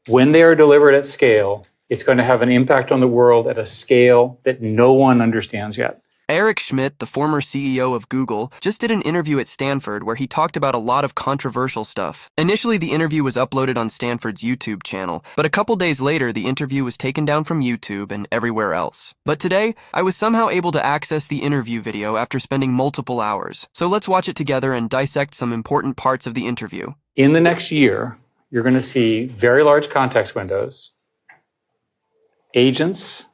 when they are delivered at scale, it's going to have an impact on the world at a scale that no one understands yet. Eric Schmidt, the former CEO of Google, just did an interview at Stanford where he talked about a lot of controversial stuff. Initially, the interview was uploaded on Stanford's YouTube channel, but a couple days later, the interview was taken down from YouTube and everywhere else. But today, I was somehow able to access the interview video after spending multiple hours. So let's watch it together and dissect some important parts of the interview. In the next year, you're going to see very large context windows, agents,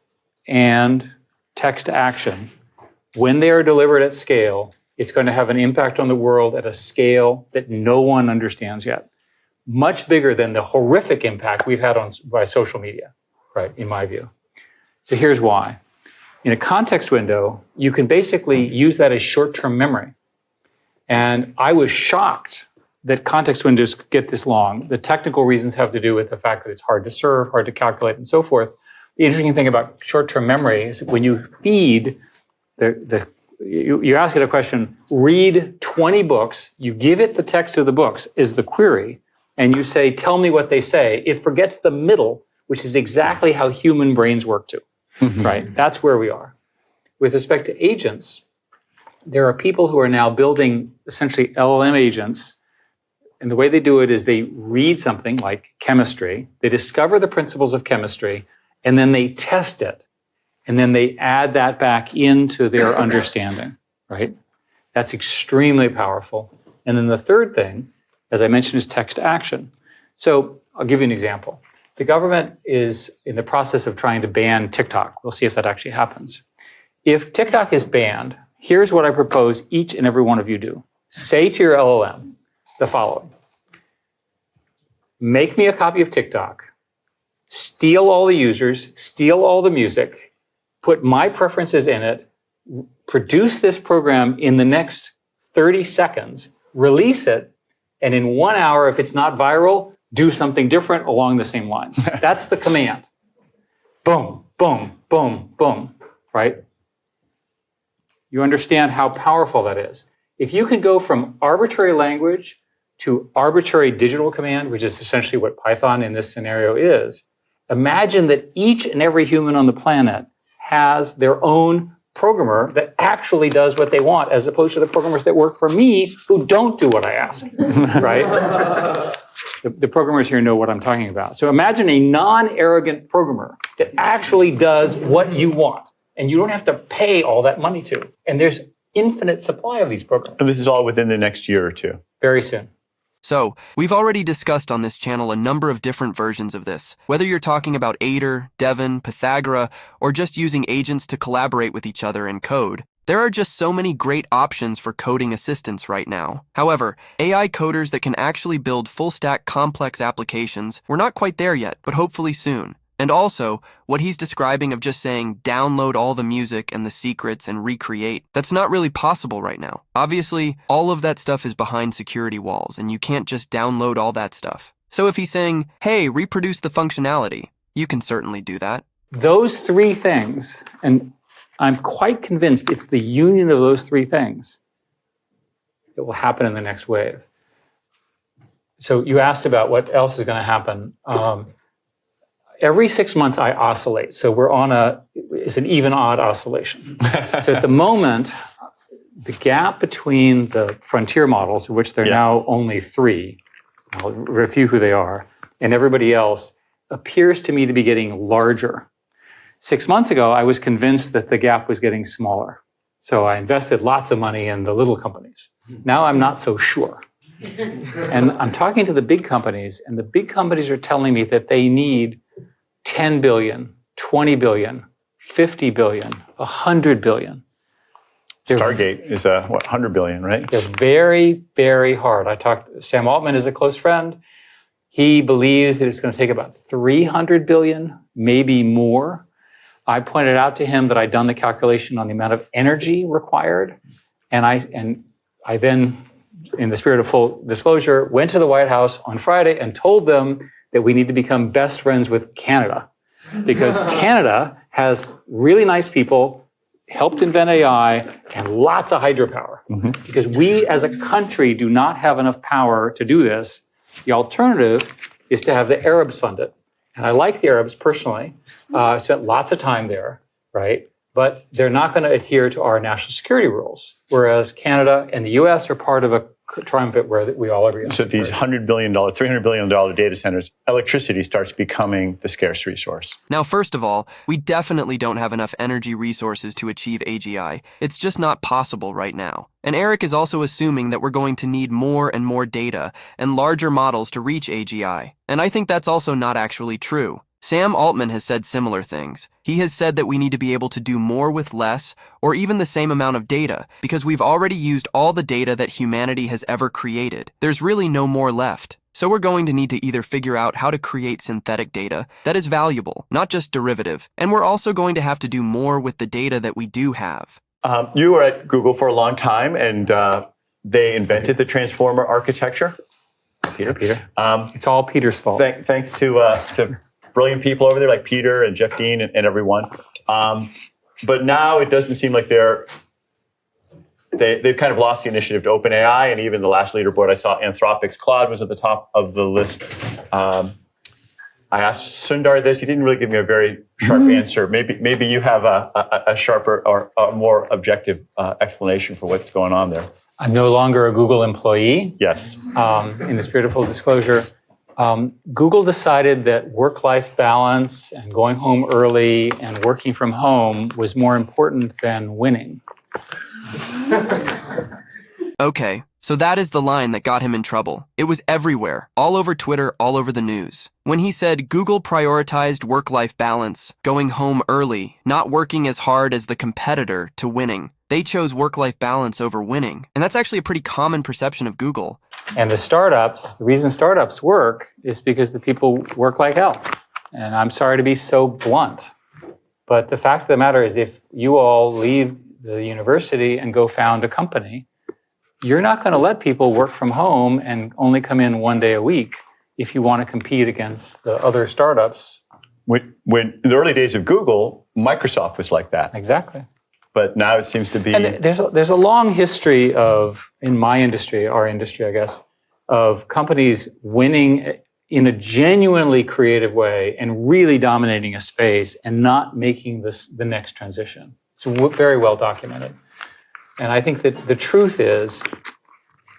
and text to action. When they are delivered at scale, it's going to have an impact on the world at a scale that no one understands yet. Much bigger than the horrific impact we've had by social media, right, in my view. So here's why. In a context window, you can basically use that as short-term memory. And I was shocked that context windows get this long. The technical reasons have to do with the fact that it's hard to serve, hard to calculate, and so forth. The interesting thing about short-term memory is when you feed you ask it a question, read 20 books, you give it the text of the books is the query, and you say, tell me what they say. It forgets the middle, which is exactly how human brains work too, right? That's where we are. With respect to agents, there are people who are now building essentially LLM agents, and the way they do it is they read something like chemistry, they discover the principles of chemistry, and then they test it. And then they add that back into their understanding, right? That's extremely powerful. And then the third thing, as I mentioned, is text to action. So I'll give you an example. The government is in the process of trying to ban TikTok. We'll see if that actually happens. If TikTok is banned, here's what I propose each and every one of you do. Say to your LLM the following. Make me a copy of TikTok, steal all the users, steal all the music, put my preferences in it, produce this program in the next 30 seconds, release it, and in 1 hour, if it's not viral, do something different along the same lines. That's the command. Boom, boom, boom, boom, right? You understand how powerful that is. If you can go from arbitrary language to arbitrary digital command, which is essentially what Python in this scenario is, imagine that each and every human on the planet has their own programmer that actually does what they want, as opposed to the programmers that work for me who don't do what I ask, right? The programmers here know what I'm talking about. So imagine a non-arrogant programmer that actually does what you want, and you don't have to pay all that money to. And there's infinite supply of these programs. And this is all within the next year or two. Very soon. So, we've already discussed on this channel a number of different versions of this. Whether you're talking about Aider, Devin, Pythagora, or just using agents to collaborate with each other in code, there are just so many great options for coding assistance right now. However, AI coders that can actually build full-stack complex applications, we're not quite there yet, but hopefully soon. And also, what he's describing of just saying download all the music and the secrets and recreate, that's not really possible right now. Obviously, all of that stuff is behind security walls, and you can't just download all that stuff. So if he's saying, hey, reproduce the functionality, you can certainly do that. Those three things, and I'm quite convinced it's the union of those three things that will happen in the next wave. So you asked about what else is going to happen. Every 6 months I oscillate. So we're on it's an even odd oscillation. So at the moment, the gap between the frontier models, of which there are now only 3, I'll review who they are, and everybody else appears to me to be getting larger. 6 months ago, I was convinced that the gap was getting smaller. So I invested lots of money in the little companies. Now I'm not so sure. And I'm talking to the big companies, and the big companies are telling me that they need 10 billion, 20 billion, 50 billion, 100 billion. Stargate is 100 billion, right? They're very, very hard. Sam Altman is a close friend. He believes that it's going to take about 300 billion, maybe more. I pointed out to him that I'd done the calculation on the amount of energy required. And I then, in the spirit of full disclosure, went to the White House on Friday and told them that we need to become best friends with Canada, because Canada has really nice people, helped invent AI, and lots of hydropower. Because we as a country do not have enough power to do this. The alternative is to have the Arabs fund it. And I like the Arabs personally. I spent lots of time there, right? But they're not going to adhere to our national security rules, whereas Canada and the US are part of a triumvirate where we all agree on. So these $100 billion, $300 billion data centers, electricity starts becoming the scarce resource. Now, first of all, we definitely don't have enough energy resources to achieve AGI. It's just not possible right now. And Eric is also assuming that we're going to need more and more data and larger models to reach AGI. And I think that's also not actually true. Sam Altman has said similar things. He has said that we need to be able to do more with less, or even the same amount of data, because we've already used all the data that humanity has ever created. There's really no more left. So we're going to need to either figure out how to create synthetic data that is valuable, not just derivative, and we're also going to have to do more with the data that we do have. You were at Google for a long time, and they invented the transformer architecture. Peter. It's all Peter's fault. Thanks to brilliant people over there like Peter and Jeff Dean and everyone. But now it doesn't seem like they've kind of lost the initiative to OpenAI, and even the last leaderboard I saw, Anthropic's Claude was at the top of the list. I asked Sundar this. He didn't really give me a very sharp answer. Maybe you have a sharper or a more objective explanation for what's going on there. I'm no longer a Google employee. Yes. In the spirit of full disclosure, Google decided that work-life balance and going home early and working from home was more important than winning. Okay, so that is the line that got him in trouble. It was everywhere, all over Twitter, all over the news. When he said Google prioritized work-life balance, going home early, not working as hard as the competitor to winning. They chose work-life balance over winning. And that's actually a pretty common perception of Google. And the reason startups work is because the people work like hell. And I'm sorry to be so blunt, but the fact of the matter is if you all leave the university and go found a company, you're not going to let people work from home and only come in one day a week if you want to compete against the other startups. When in the early days of Google, Microsoft was like that. Exactly. But now it seems to be... And there's a long history of, in my industry, our industry, I guess, of companies winning in a genuinely creative way and really dominating a space and not making the next transition. It's very well documented. And I think that the truth is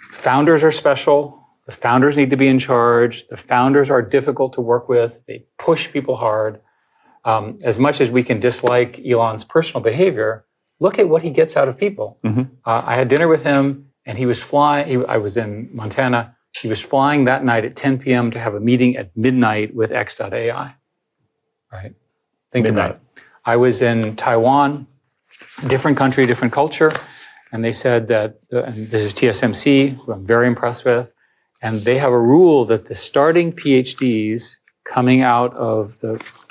founders are special. The founders need to be in charge. The founders are difficult to work with. They push people hard. As much as we can dislike Elon's personal behavior, look at what he gets out of people. Mm-hmm. I had dinner with him, and he was flying. I was in Montana. He was flying that night at 10 p.m. to have a meeting at midnight with X.AI. Right? Think about it. I was in Taiwan, different country, different culture, and they said that, and this is TSMC, who I'm very impressed with, and they have a rule that the starting PhDs coming out of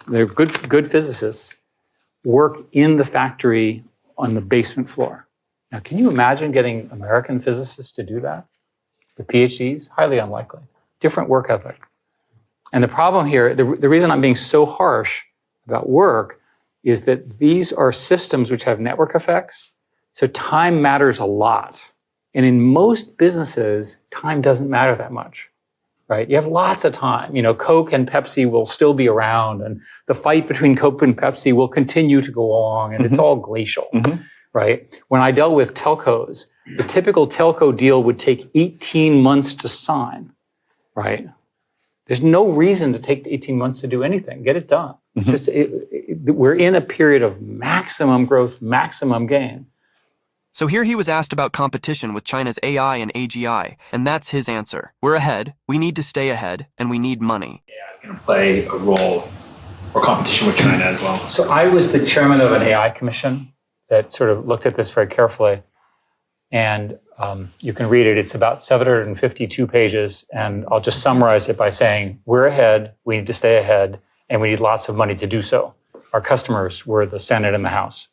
they're good physicists, work in the factory on the basement floor. Now, can you imagine getting American physicists to do that? The PhDs? Highly unlikely. Different work ethic. And the problem here, the reason I'm being so harsh about work is that these are systems which have network effects. So time matters a lot. And in most businesses, time doesn't matter that much. Right? You have lots of time. You know, Coke and Pepsi will still be around, and the fight between Coke and Pepsi will continue to go along, and it's all glacial, right? When I dealt with telcos, the typical telco deal would take 18 months to sign, right? There's no reason to take 18 months to do anything. Get it done. It's just, we're in a period of maximum growth, maximum gain. So here he was asked about competition with China's AI and AGI, and that's his answer. We're ahead, we need to stay ahead, and we need money. AI is going to play a role or competition with China as well. So I was the chairman of an AI commission that sort of looked at this very carefully. And you can read it. It's about 752 pages. And I'll just summarize it by saying, we're ahead, we need to stay ahead, and we need lots of money to do so. Our customers were the Senate and the House.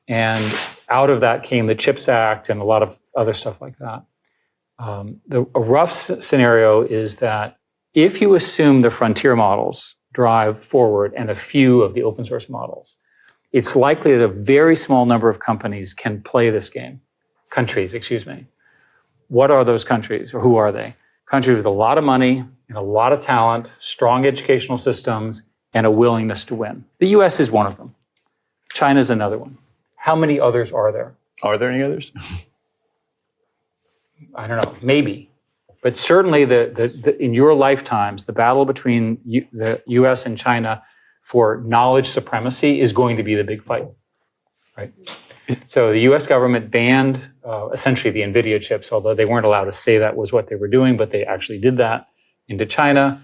And out of that came the CHIPS Act and a lot of other stuff like that. A rough scenario is that if you assume the frontier models drive forward and a few of the open source models, it's likely that a very small number of companies can play this game. Countries, excuse me. What are those countries, or who are they? countries with a lot of money and a lot of talent, strong educational systems, and a willingness to win. The US is one of them. China's another one. How many others are there? Are there any others? I don't know, maybe. But certainly in your lifetimes, the battle between the US and China for knowledge supremacy is going to be the big fight, right? So the US government banned essentially the NVIDIA chips, although they weren't allowed to say that was what they were doing, but they actually did that into China.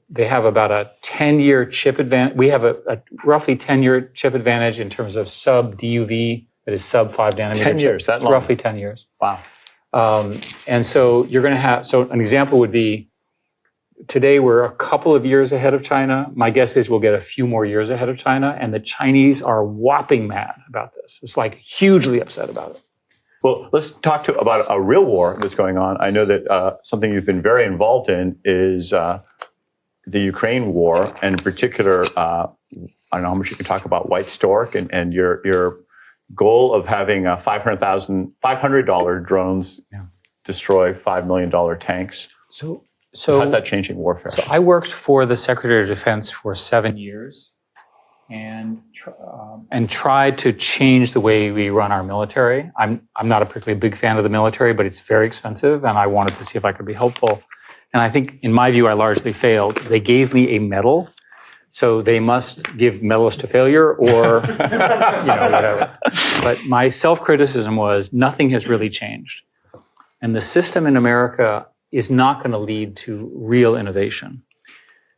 They have about a 10-year chip advantage. We have a roughly 10-year chip advantage in terms of sub-DUV, that is sub 5 nanometer. 10 years, chips. that long? Roughly 10 years. Wow. And so you're going to have, so an example would be, today we're a couple of years ahead of China. My guess is we'll get a few more years ahead of China, and the Chinese are whopping mad about this. It's like hugely upset about it. Well, let's talk about a real war that's going on. I know that something you've been very involved in is the Ukraine war, and in particular, I don't know how much you can talk about White Stork and your goal of having $500 drones destroy $5 million tanks. So how's that changing warfare? So I worked for the Secretary of Defense for 7 years and tried to change the way we run our military. I'm not a particularly big fan of the military, but it's very expensive, and I wanted to see if I could be helpful. And I think, in my view, I largely failed. They gave me a medal, so they must give medals to failure or whatever. But my self-criticism was nothing has really changed. And the system in America is not going to lead to real innovation.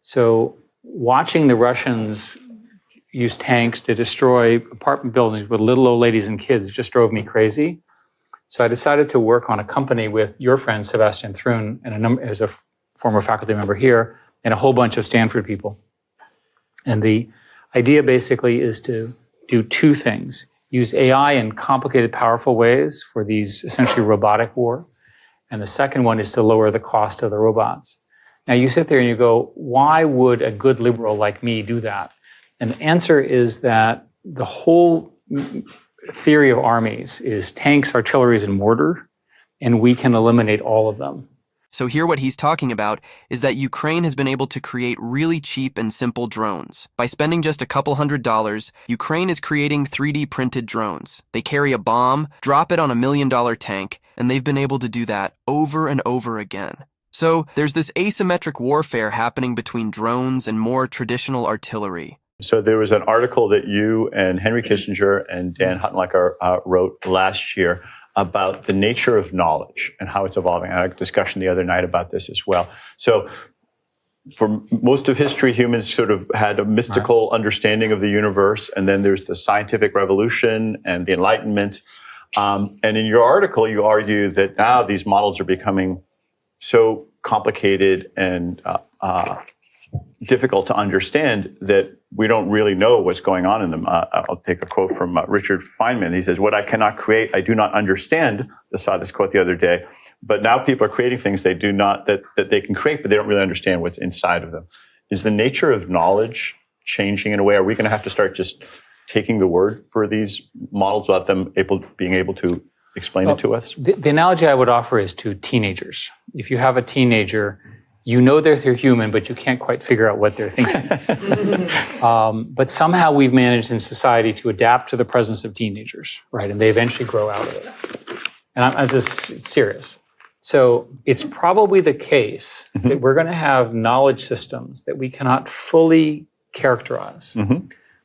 So watching the Russians use tanks to destroy apartment buildings with little old ladies and kids just drove me crazy. So I decided to work on a company with your friend, Sebastian Thrun, and as a former faculty member here, and a whole bunch of Stanford people. And the idea basically is to do two things. Use AI in complicated, powerful ways for these essentially robotic war. And the second one is to lower the cost of the robots. Now you sit there and you go, why would a good liberal like me do that? And the answer is that the whole theory of armies is tanks, artillery, and mortar, and we can eliminate all of them. So here what he's talking about is that Ukraine has been able to create really cheap and simple drones. By spending just a couple $100s, Ukraine is creating 3D printed drones. They carry a bomb, drop it on $1 million tank, and they've been able to do that over and over again. So there's this asymmetric warfare happening between drones and more traditional artillery. So there was an article that you and Henry Kissinger and Dan Huttenlocher wrote last year about the nature of knowledge and how it's evolving. I had a discussion the other night about this as well. So for most of history, humans sort of had a mystical understanding of the universe, and then there's the scientific revolution and the Enlightenment. And in your article, you argue that now these models are becoming so complicated and difficult to understand that we don't really know what's going on in them. I'll take a quote from Richard Feynman. He says, "What I cannot create, I do not understand." I saw this quote the other day. But now people are creating things they do not, that they can create, but they don't really understand what's inside of them. Is the nature of knowledge changing in a way? Are we going to have to start just taking the word for these models without them being able to explain it to us? The analogy I would offer is to teenagers. If you have a teenager, you know they're human, but you can't quite figure out what they're thinking. But somehow we've managed in society to adapt to the presence of teenagers, right? And they eventually grow out of it. And I'm just serious. So it's probably the case that we're going to have knowledge systems that we cannot fully characterize,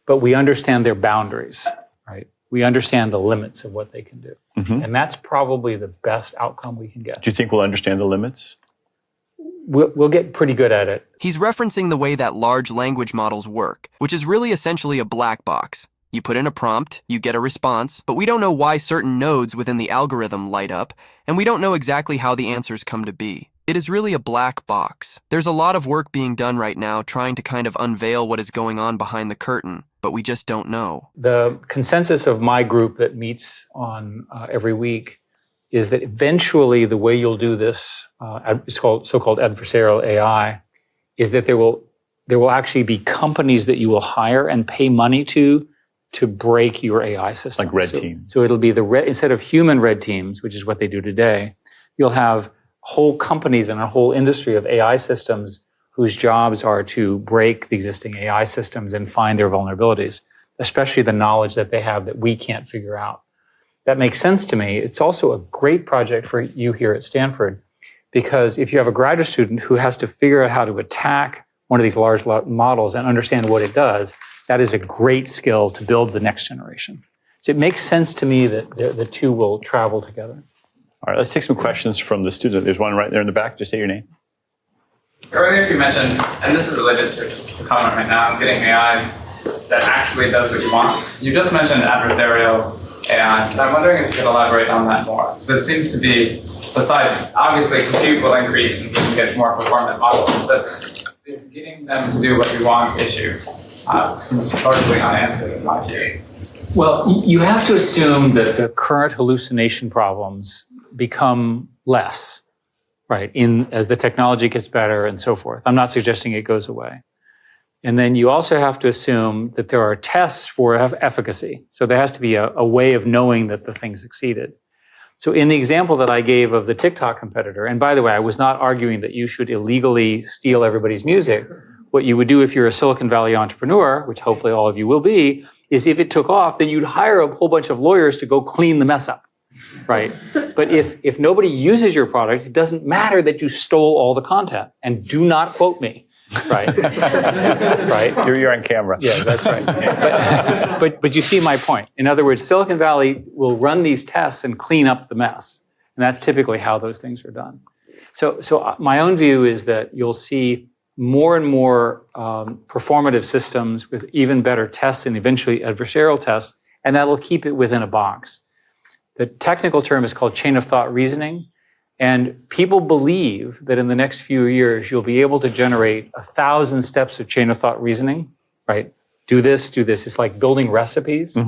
but we understand their boundaries, right? We understand the limits of what they can do. And that's probably the best outcome we can get. Do you think we'll understand the limits? We'll get pretty good at it. He's referencing the way that large language models work, which is really essentially a black box. You put in a prompt, you get a response, but we don't know why certain nodes within the algorithm light up, and we don't know exactly how the answers come to be. It is really a black box. There's a lot of work being done right now trying to kind of unveil what is going on behind the curtain, but we just don't know. The consensus of my group that meets on every week is that eventually the way you'll do this, it's called so-called adversarial AI, is that there will actually be companies that you will hire and pay money to break your AI system. Like red team. So it'll be instead of human red teams, which is what they do today, you'll have whole companies and a whole industry of AI systems whose jobs are to break the existing AI systems and find their vulnerabilities, especially the knowledge that they have that we can't figure out. That makes sense to me. It's also a great project for you here at Stanford, because if you have a graduate student who has to figure out how to attack one of these large models and understand what it does, that is a great skill to build the next generation. So it makes sense to me that the two will travel together. All right, let's take some questions from the student. There's one right there in the back. Just say your name. Earlier you mentioned, and this is related to just the comment right now, getting AI that actually does what you want. You just mentioned adversarial AI, and I'm wondering if you could elaborate on that more. So this seems to be, besides, obviously compute will increase and we can get more performant models, but is getting them to do what you want issue seems totally unanswered in my view. Well, you have to assume that the current hallucination problems become less, right, as the technology gets better and so forth. I'm not suggesting it goes away. And then you also have to assume that there are tests for efficacy. So there has to be a way of knowing that the thing succeeded. So in the example that I gave of the TikTok competitor, and by the way, I was not arguing that you should illegally steal everybody's music. What you would do if you're a Silicon Valley entrepreneur, which hopefully all of you will be, is if it took off, then you'd hire a whole bunch of lawyers to go clean the mess up, right? But if nobody uses your product, it doesn't matter that you stole all the content. And do not quote me, right? Right? You're on camera. Yeah, that's right. But you see my point. In other words, Silicon Valley will run these tests and clean up the mess. And that's typically how those things are done. So my own view is that you'll see more and more performative systems with even better tests and eventually adversarial tests, and that'll keep it within a box. The technical term is called chain of thought reasoning, and people believe that in the next few years, you'll be able to generate 1,000 steps of chain of thought reasoning, right? Do this, do this. It's like building recipes,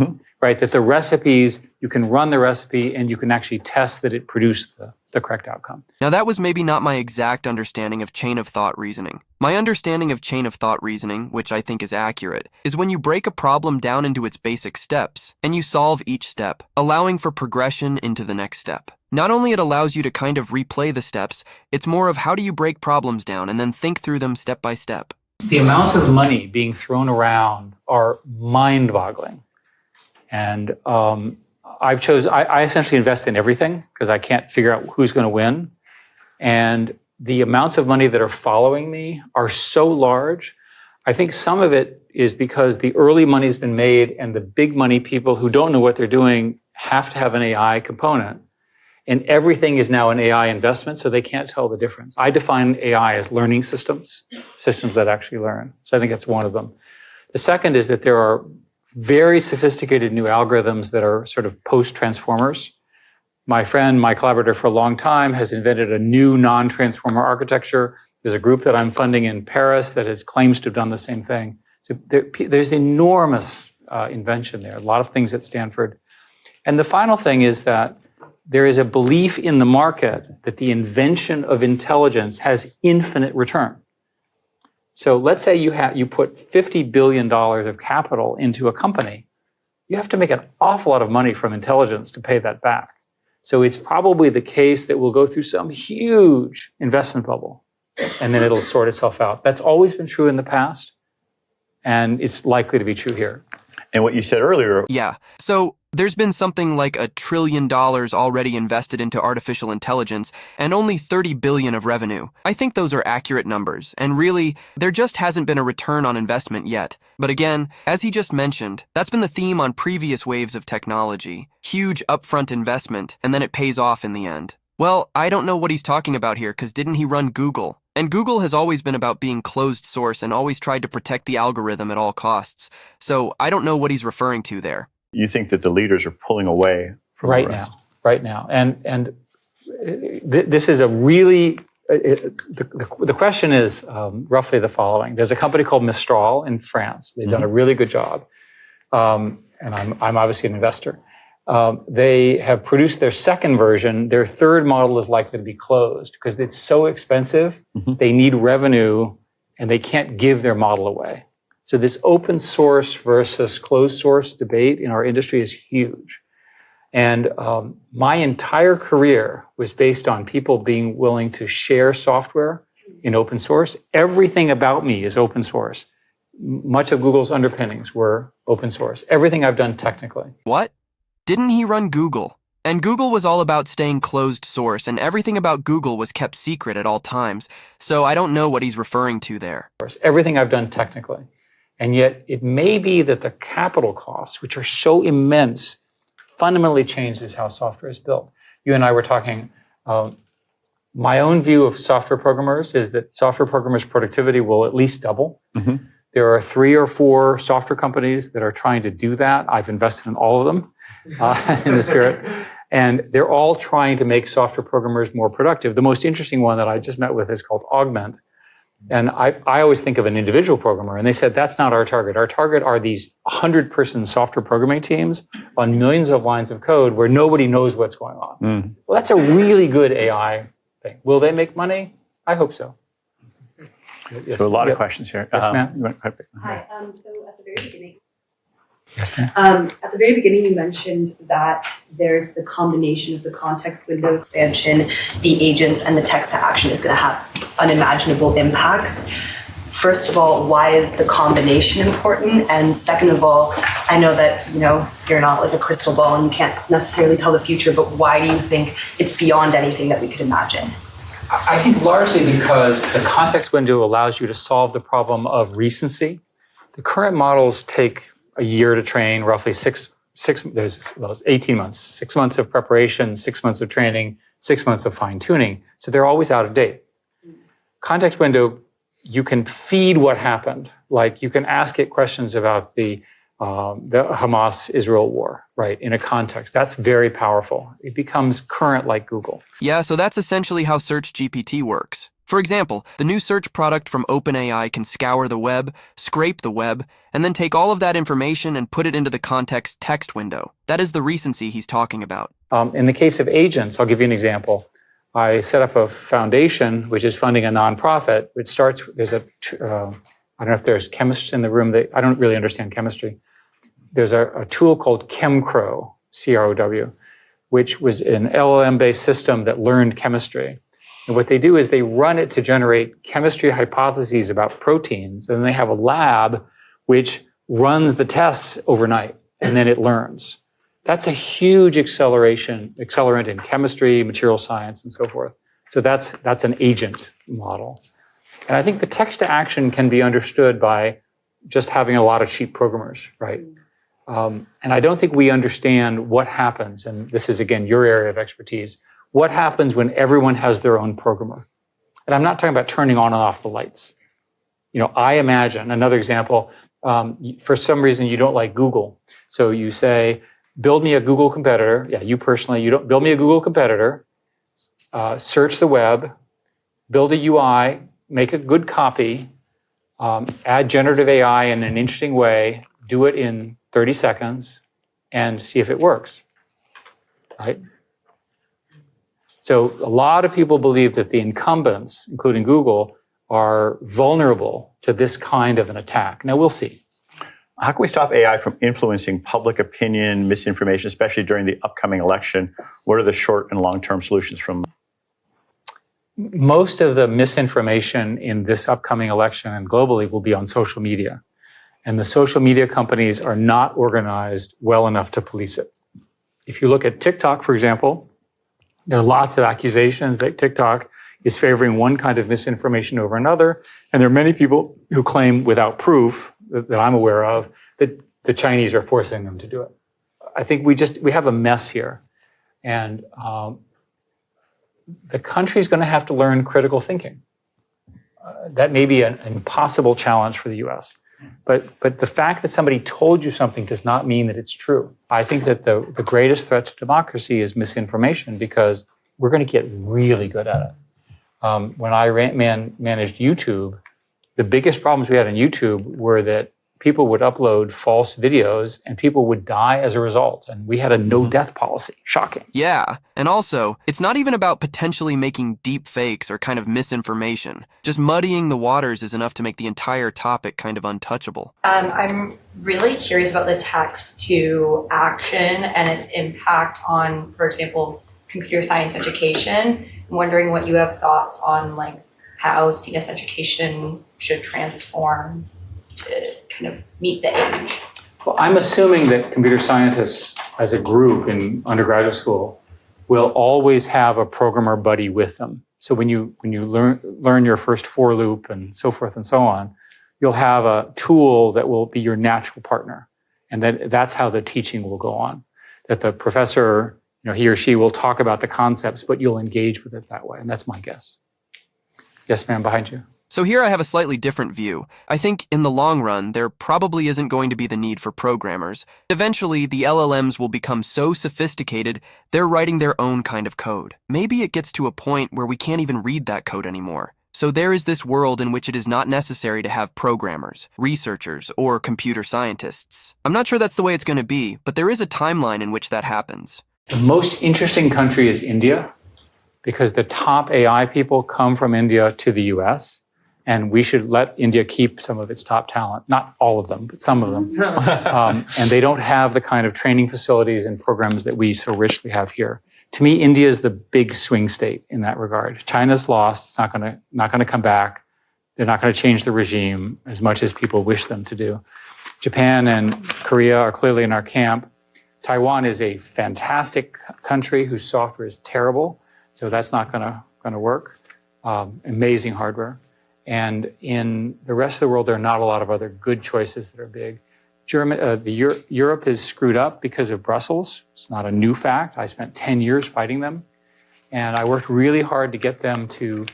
right? That the recipes, you can run the recipe and you can actually test that it produced the correct outcome. Now that was maybe not my exact understanding of chain of thought reasoning. My understanding of chain of thought reasoning, which I think is accurate, is when you break a problem down into its basic steps and you solve each step, allowing for progression into the next step. Not only it allows you to kind of replay the steps, it's more of how do you break problems down and then think through them step by step. The amounts of money being thrown around are mind-boggling. And I essentially invest in everything because I can't figure out who's going to win. And the amounts of money that are following me are so large. I think some of it is because the early money's been made and the big money people who don't know what they're doing have to have an AI component. And everything is now an AI investment, so they can't tell the difference. I define AI as learning systems that actually learn. So I think that's one of them. The second is that there are very sophisticated new algorithms that are sort of post-transformers. My friend, my collaborator for a long time, has invented a new non-transformer architecture. There's a group that I'm funding in Paris that claims to have done the same thing. So there's enormous invention there, a lot of things at Stanford. And the final thing is that there is a belief in the market that the invention of intelligence has infinite return. So let's say you put $50 billion of capital into a company. You have to make an awful lot of money from intelligence to pay that back. So it's probably the case that we'll go through some huge investment bubble, and then it'll sort itself out. That's always been true in the past, and it's likely to be true here. And what you said earlier. Yeah. So there's been something like $1 trillion already invested into artificial intelligence and only 30 billion of revenue. I think those are accurate numbers. And really, there just hasn't been a return on investment yet. But again, as he just mentioned, that's been the theme on previous waves of technology. Huge upfront investment, and then it pays off in the end. Well, I don't know what he's talking about here, because didn't he run Google? And Google has always been about being closed source and always tried to protect the algorithm at all costs. So I don't know what he's referring to there. You think that the leaders are pulling away from the rest? Right now. And this is a really, the question is roughly the following. There's a company called Mistral in France. They've done a really good job. And I'm obviously an investor. They have produced their second version. Their third model is likely to be closed because it's so expensive. They need revenue and they can't give their model away. So this open source versus closed source debate in our industry is huge. And my entire career was based on people being willing to share software in open source. Everything about me is open source. Much of Google's underpinnings were open source. Everything I've done technically. What? Didn't he run Google? And Google was all about staying closed source, and everything about Google was kept secret at all times. So I don't know what he's referring to there. Everything I've done technically. And yet it may be that the capital costs, which are so immense, fundamentally changes how software is built. You and I were talking, my own view of software programmers is that software programmers' productivity will at least double. Mm-hmm. There are 3 or 4 software companies that are trying to do that. I've invested in all of them in the spirit. And they're all trying to make software programmers more productive. The most interesting one that I just met with is called Augment. And I always think of an individual programmer, and they said, that's not our target. Our target are these 100-person software programming teams on millions of lines of code where nobody knows what's going on. Mm. Well, that's a really good AI thing. Will they make money? I hope so. Yes. So a lot of questions here. Yes, ma'am. You want- Hi. So at the very beginning, Yes, ma'am. at the very beginning, you mentioned that there's the combination of the context window expansion, the agents, and the text to action is going to have unimaginable impacts. First of all, why is the combination important? And second of all, I know that you're not like a crystal ball and you can't necessarily tell the future, but why do you think it's beyond anything that we could imagine? I think largely because the context window allows you to solve the problem of recency. The current models take a year to train, roughly 18 months, 6 months of preparation, 6 months of training, 6 months of fine tuning. So they're always out of date. Context window, you can feed what happened. Like you can ask it questions about the Hamas-Israel war, right, in a context. That's very powerful. It becomes current like Google. Yeah, so that's essentially how SearchGPT works. For example, the new search product from OpenAI can scour the web, scrape the web, and then take all of that information and put it into the context text window. That is the recency he's talking about. In the case of agents, I'll give you an example. I set up a foundation, which is funding a nonprofit, which starts, I don't know if there's chemists in the room, I don't really understand chemistry. There's a tool called ChemCrow, C-R-O-W, which was an LLM-based system that learned chemistry. And what they do is they run it to generate chemistry hypotheses about proteins, and then they have a lab which runs the tests overnight, and then it learns. That's a huge accelerant in chemistry, material science, and so forth. So that's an agent model. And I think the text to action can be understood by just having a lot of cheap programmers, right? And I don't think we understand what happens, and this is, again, your area of expertise, what happens when everyone has their own programmer. And I'm not talking about turning on and off the lights. I imagine, another example, for some reason you don't like Google. So you say, build me a Google competitor. Yeah, you personally, you don't build me a Google competitor, search the web, build a UI, make a good copy, add generative AI in an interesting way, do it in 30 seconds, and see if it works, right? So a lot of people believe that the incumbents, including Google, are vulnerable to this kind of an attack. Now, we'll see. How can we stop AI from influencing public opinion, misinformation, especially during the upcoming election? What are the short and long-term solutions from? Most of the misinformation in this upcoming election and globally will be on social media. And the social media companies are not organized well enough to police it. If you look at TikTok, for example, there are lots of accusations that TikTok is favoring one kind of misinformation over another. And there are many people who claim without proof that I'm aware of that the Chinese are forcing them to do it. I think we have a mess here. And the country's going to have to learn critical thinking. That may be an impossible challenge for the US. But the fact that somebody told you something does not mean that it's true. I think that the greatest threat to democracy is misinformation because we're going to get really good at it. When I managed YouTube, the biggest problems we had on YouTube were that people would upload false videos and people would die as a result. And we had a no death policy. Shocking. Yeah, and also, it's not even about potentially making deep fakes or kind of misinformation. Just muddying the waters is enough to make the entire topic kind of untouchable. I'm really curious about the text to action and its impact on, for example, computer science education. I'm wondering what you have thoughts on like how CS education should transform to kind of meet the age. Well, I'm assuming that computer scientists as a group in undergraduate school will always have a programmer buddy with them. So when you learn your first for loop and so forth and so on, you'll have a tool that will be your natural partner. And that's how the teaching will go on. That the professor, he or she will talk about the concepts, but you'll engage with it that way. And that's my guess. Yes, ma'am, behind you. So here I have a slightly different view. I think in the long run, there probably isn't going to be the need for programmers. Eventually, the LLMs will become so sophisticated, they're writing their own kind of code. Maybe it gets to a point where we can't even read that code anymore. So there is this world in which it is not necessary to have programmers, researchers, or computer scientists. I'm not sure that's the way it's going to be, but there is a timeline in which that happens. The most interesting country is India, because the top AI people come from India to the US, and we should let India keep some of its top talent. Not all of them, but some of them. And they don't have the kind of training facilities and programs that we so richly have here. To me, India is the big swing state in that regard. China's lost. It's not going to come back. They're not going to change the regime as much as people wish them to do. Japan and Korea are clearly in our camp. Taiwan is a fantastic country whose software is terrible, so that's not going to work. Amazing hardware. And in the rest of the world, there are not a lot of other good choices that are big. Europe is screwed up because of Brussels. It's not a new fact. I spent 10 years fighting them. And I worked really hard to get them to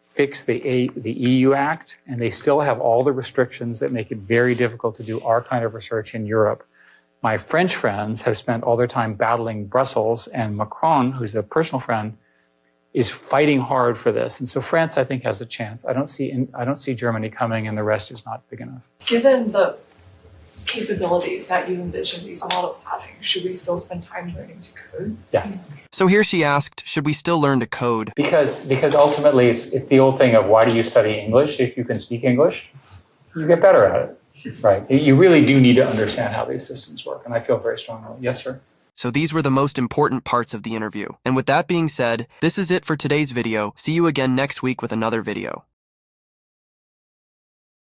fix the EU Act. And they still have all the restrictions that make it very difficult to do our kind of research in Europe. My French friends have spent all their time battling Brussels, and Macron, who's a personal friend, is fighting hard for this. And so France, I think, has a chance. I don't see Germany coming, and the rest is not big enough. Given the capabilities that you envision these models having, should we still spend time learning to code? Yeah. So here she asked, should we still learn to code? Because ultimately it's the old thing of why do you study English? If you can speak English, you get better at it. Right. You really do need to understand how these systems work. And I feel very strongly. Yes, sir. So these were the most important parts of the interview. And with that being said, this is it for today's video. See you again next week with another video.